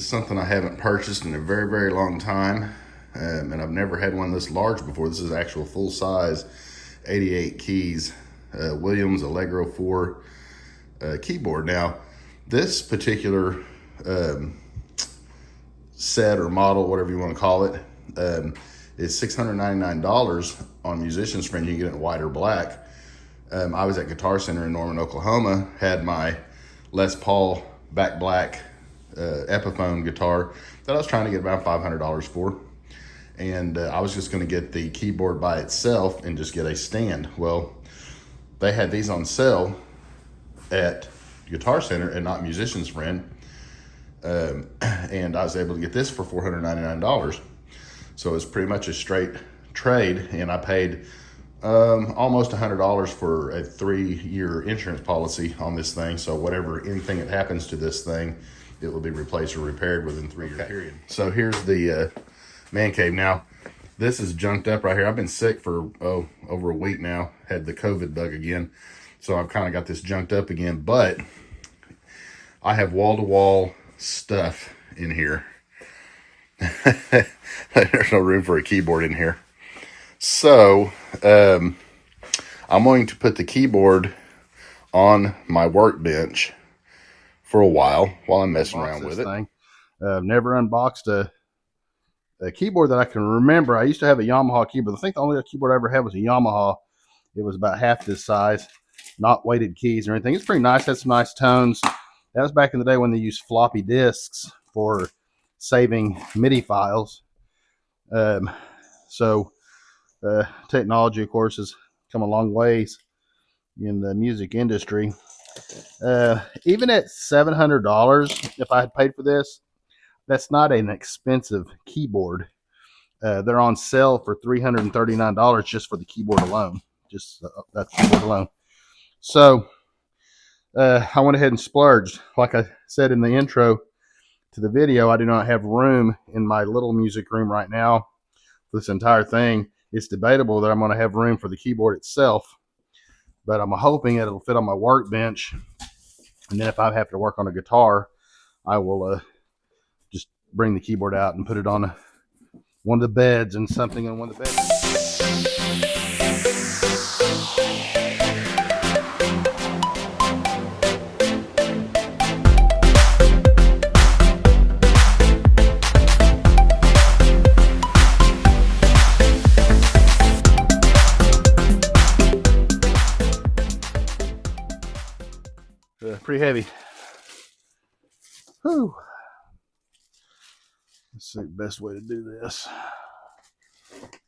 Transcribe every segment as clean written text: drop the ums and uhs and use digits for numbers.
is something I haven't purchased in a very, very long time. And I've never had one this large before. This is actual full size 88 keys, Williams Allegro 4 keyboard. Now, this particular set or model, whatever you want to call it, is $699 on Musician's Friend. You can get it in white or black. I was at Guitar Center in Norman, Oklahoma, had my Les Paul back black Epiphone guitar that I was trying to get about $500 for. And I was just going to get the keyboard by itself and just get a stand. Well, they had these on sale at Guitar Center and not Musician's Friend. And I was able to get this for $499. So it was pretty much a straight trade, and I paid almost $100 for a 3-year insurance policy on this thing. So anything that happens to this thing, it will be replaced or repaired within 3-year period. So here's the man cave. Now, this is junked up right here. I've been sick for over a week now. Had the COVID bug again, so I've kind of got this junked up again. But I have wall-to-wall stuff in here. There's no room for a keyboard in here. So I'm going to put the keyboard on my workbench for a while I'm messing around with it. I've never unboxed a keyboard that I can remember. I used to have a Yamaha keyboard. I think the only keyboard I ever had was a Yamaha. It was about half this size, not weighted keys or anything. It's pretty nice. Had some nice tones. That was back in the day when they used floppy disks for saving MIDI files. Technology, of course, has come a long ways in the music industry. Even at $700, if I had paid for this, that's not an expensive keyboard. They're on sale for $339 just for the keyboard alone. Just that keyboard alone. So I went ahead and splurged. Like I said in the intro to the video, I do not have room in my little music room right now for this entire thing. It's debatable that I'm going to have room for the keyboard itself, but I'm hoping it'll fit on my workbench. And then if I have to work on a guitar, I will just bring the keyboard out and put it on one of the beds and something on one of the beds. Pretty heavy. Whew. Let's see the best way to do this.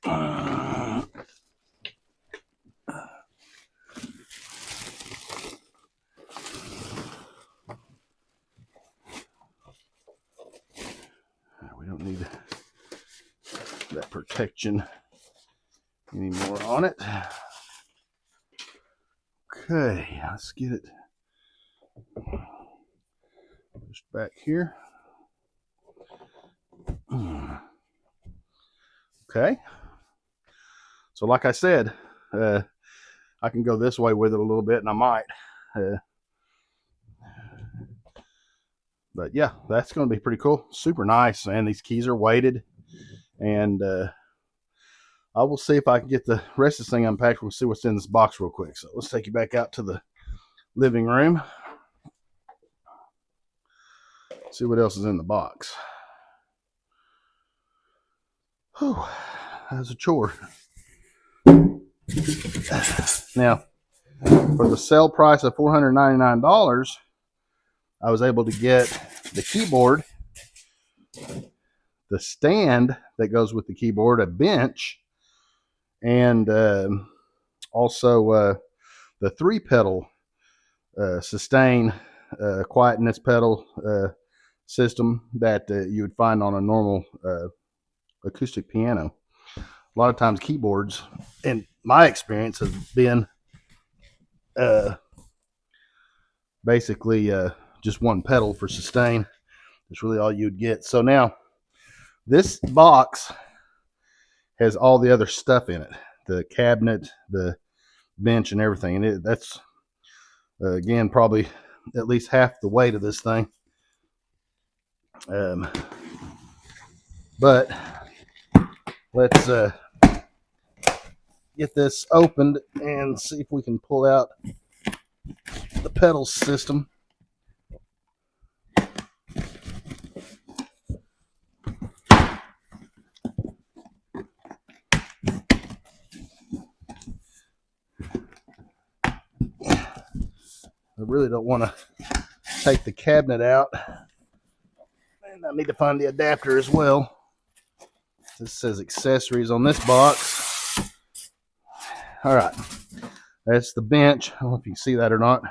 We don't need that protection anymore on it. Okay, let's get it just back here. Okay, so like I said, I can go this way with it a little bit, and I might. But yeah, that's going to be pretty cool. Super nice, and these keys are weighted. And I will see if I can get the rest of this thing unpacked. We'll see what's in this box real quick. So let's take you back out to the living room. See what else is in the box. Whew, that's a chore. Now, for the sale price of $499, I was able to get the keyboard, the stand that goes with the keyboard, a bench, and also the 3-pedal sustain quietness pedal system that you would find on a normal acoustic piano. A lot of times keyboards, in my experience, has been basically just one pedal for sustain. That's really all you'd get. So now this box has all the other stuff in it, the cabinet, the bench, and everything. And that's again probably at least half the weight of this thing. Um, but let's get this opened and see if we can pull out the pedal system. I really don't want to take the cabinet out, and I need to find the adapter as well. This says accessories on this box. All right, that's the bench. I don't know if you can see that or not.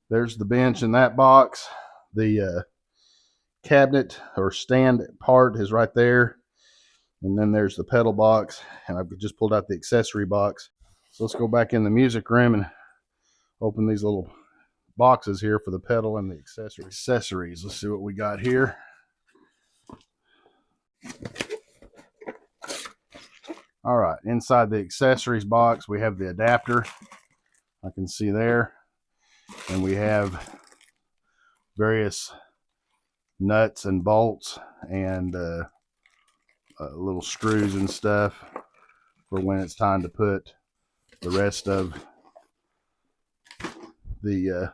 There's the bench in that box. The cabinet or stand part is right there. And then there's the pedal box, and I've just pulled out the accessory box. So let's go back in the music room and open these little boxes here for the pedal and the accessories. Let's see what we got here. All right, inside the accessories box, we have the adapter. I can see there. And we have various nuts and bolts and little screws and stuff for when it's time to put the rest of the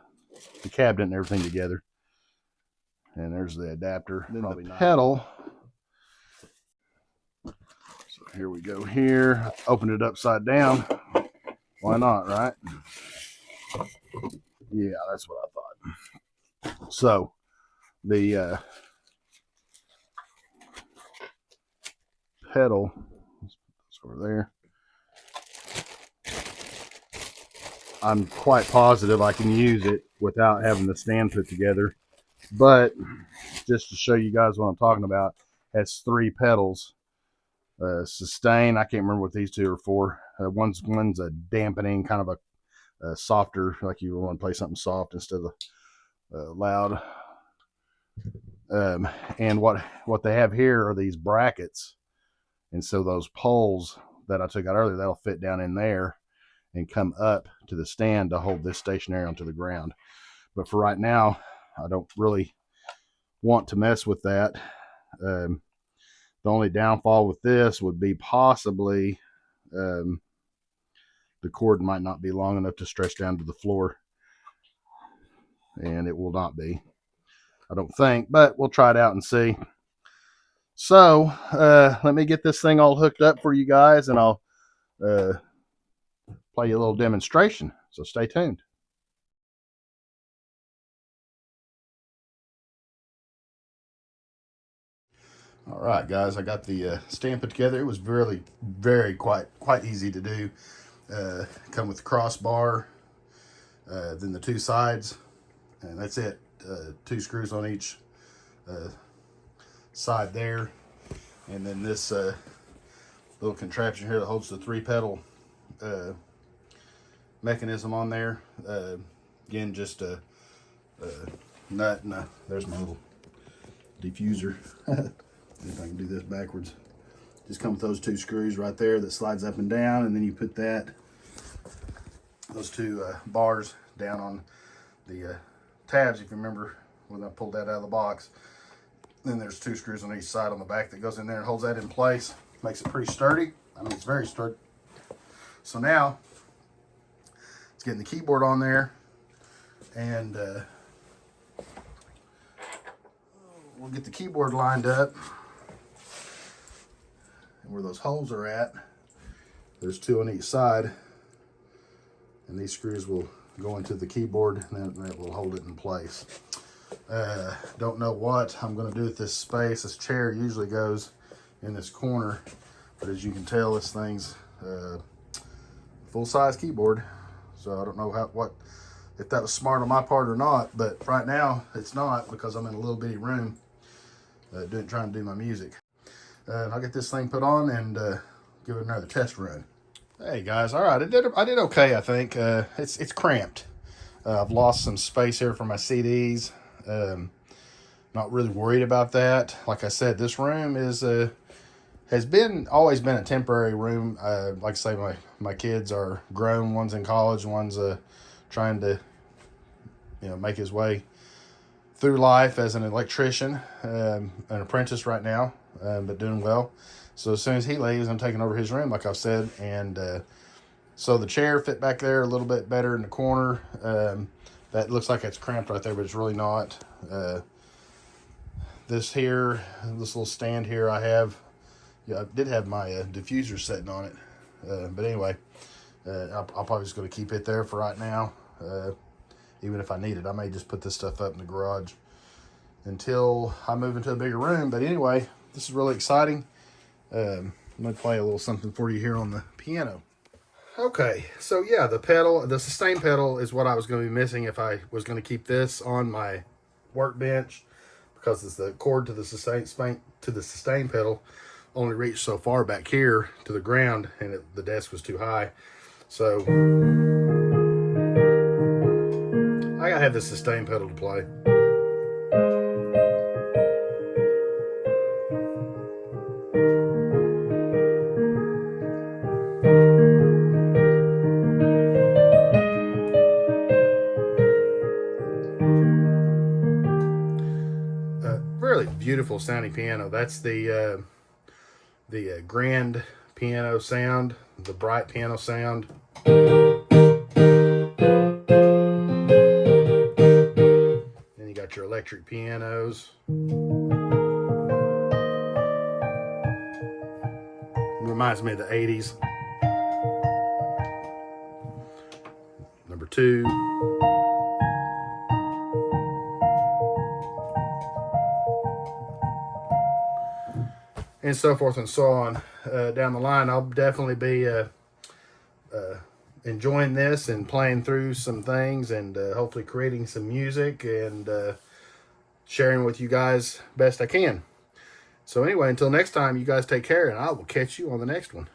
cabinet and everything together. And there's the adapter. Then the pedal. So here we go here. Opened it upside down. Why not, right? Yeah, that's what I thought. So the pedal, let's put this over there. I'm quite positive I can use it without having the stand put together. But just to show you guys what I'm talking about, it has 3 pedals. Sustain, I can't remember what these 2 are for. One's a dampening, kind of a softer, like you want to play something soft instead of loud. And what they have here are these brackets. And so those poles that I took out earlier, that'll fit down in there and come up to the stand to hold this stationary onto the ground. But for right now, I don't really want to mess with that. The only downfall with this would be possibly the cord might not be long enough to stretch down to the floor. And it will not be, I don't think, but we'll try it out and see. So let me get this thing all hooked up for you guys, and I'll play you a little demonstration. So stay tuned. All right, guys, I got the stand put together. It was really, quite easy to do. Come with the crossbar, then the 2 sides, and that's it. 2 screws on each side there, and then this little contraption here that holds the 3 pedal mechanism on there. Again, just a nut, and there's my little diffuser. If I can do this backwards. Just come with those 2 screws right there that slides up and down, and then you put those 2 bars down on the tabs, if you remember when I pulled that out of the box. Then there's 2 screws on each side on the back that goes in there and holds that in place. Makes it pretty sturdy. I mean, it's very sturdy. So now, it's getting the keyboard on there, and we'll get the keyboard lined up. And where those holes are at, there's 2 on each side, and these screws will go into the keyboard, and then it will hold it in place. Don't know what I'm going to do with this space. This chair usually goes in this corner, but as you can tell, this thing's full-size keyboard. So I don't know if that was smart on my part or not, but right now it's not, because I'm in a little bitty room trying to do my music. I'll get this thing put on and give it another test run. Hey guys, all right, I did okay, I think. It's cramped. I've lost some space here for my CDs. Not really worried about that. Like I said, this room has always been a temporary room. Like I say, my kids are grown. One's in college, one's trying to make his way through life as an electrician, an apprentice right now, but doing well. So as soon as he leaves, I'm taking over his room, like I've said. And so the chair fit back there a little bit better in the corner. That looks like it's cramped right there, but it's really not. This little stand here I have, I did have my diffuser sitting on it. But anyway, I'll probably just going to keep it there for right now. Even if I need it, I may just put this stuff up in the garage until I move into a bigger room. But anyway, this is really exciting. I'm going to play a little something for you here on the piano. Okay, so yeah, the sustain pedal is what I was going to be missing if I was going to keep this on my workbench, because it's the cord to the sustain pedal only reached so far back here to the ground, and the desk was too high. So I gotta have the sustain pedal to play. Really beautiful sounding piano. That's the grand piano sound, the bright piano sound. Then you got your electric pianos. Reminds me of the 80s. Number 2. And so forth and so on down the line. I'll definitely be enjoying this and playing through some things, and hopefully creating some music and sharing with you guys best I can. So anyway, until next time, you guys take care, and I will catch you on the next one.